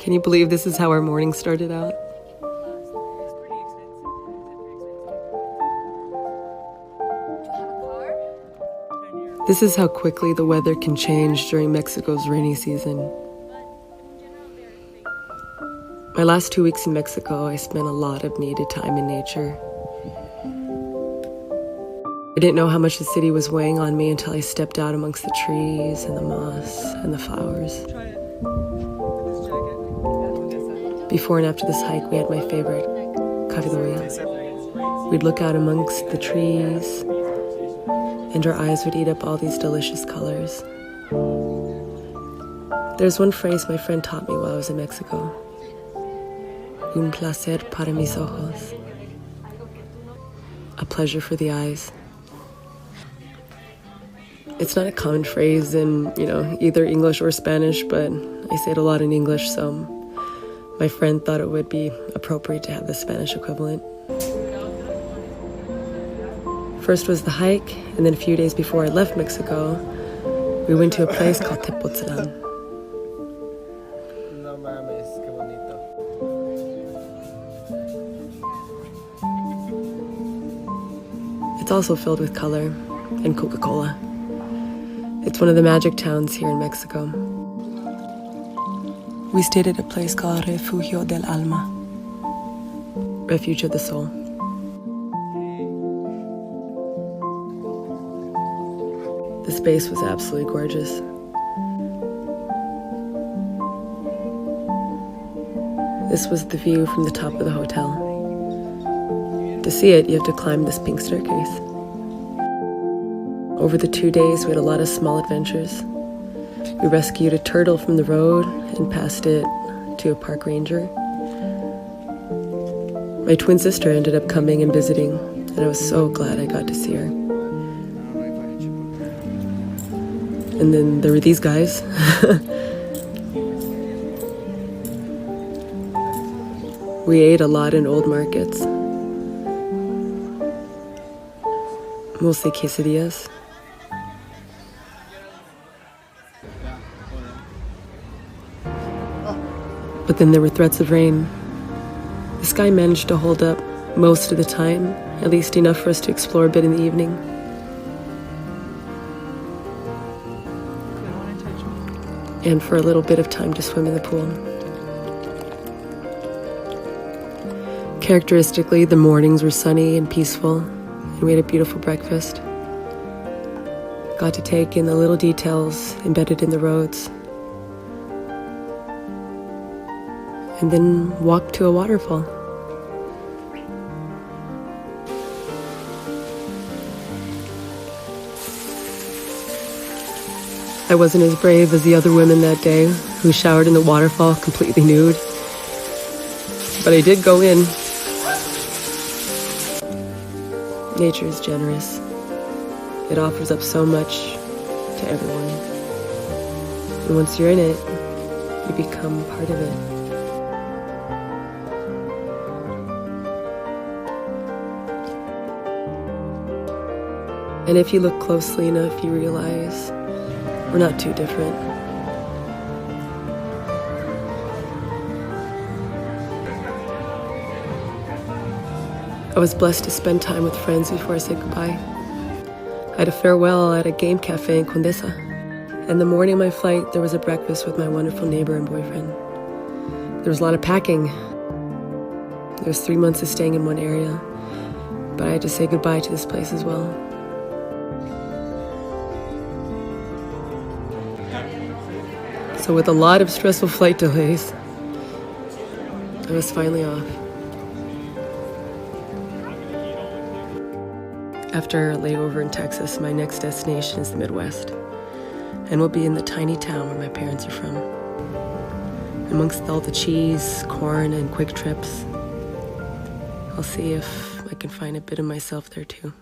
Can you believe this is how our morning started out? This is how quickly the weather can change during Mexico's rainy season. My last 2 weeks in Mexico, I spent a lot of needed time in nature. I didn't know how much the city was weighing on me until I stepped out amongst the trees and the moss and the flowers. Before and after this hike, we had my favorite, carridoya. We'd look out amongst the trees, and our eyes would eat up all these delicious colors. There's one phrase my friend taught me while I was in Mexico. Un placer para mis ojos. A pleasure for the eyes. It's not a common phrase in, either English or Spanish, but I say it a lot in English, so my friend thought it would be appropriate to have the Spanish equivalent. First was the hike, and then a few days before I left Mexico, we went to a place called Tepoztlan. No mames, qué bonito. It's also filled with color and Coca-Cola. It's one of the magic towns here in Mexico. We stayed at a place called Refugio del Alma, Refuge of the Soul. The space was absolutely gorgeous. This was the view from the top of the hotel. To see it, you have to climb this pink staircase. Over the 2 days, we had a lot of small adventures. We rescued a turtle from the road and passed it to a park ranger. My twin sister ended up coming and visiting, and I was so glad I got to see her. And then there were these guys. We ate a lot in old markets. Mostly quesadillas. But then there were threats of rain. The sky managed to hold up most of the time, at least enough for us to explore a bit in the evening. And for a little bit of time to swim in the pool. Characteristically, the mornings were sunny and peaceful, and we had a beautiful breakfast. Got to take in the little details embedded in the roads. And then walked to a waterfall. I wasn't as brave as the other women that day who showered in the waterfall completely nude. But I did go in. Nature is generous. It offers up so much to everyone. And once you're in it, you become part of it. And if you look closely enough, you realize we're not too different. I was blessed to spend time with friends before I said goodbye. I had a farewell at a game cafe in Condesa. And the morning of my flight, there was a breakfast with my wonderful neighbor and boyfriend. There was a lot of packing. There was 3 months of staying in one area, but I had to say goodbye to this place as well. So with a lot of stressful flight delays, I was finally off. After a layover in Texas, my next destination is the Midwest, and we'll be in the tiny town where my parents are from. Amongst all the cheese, corn, and quick trips, I'll see if I can find a bit of myself there too.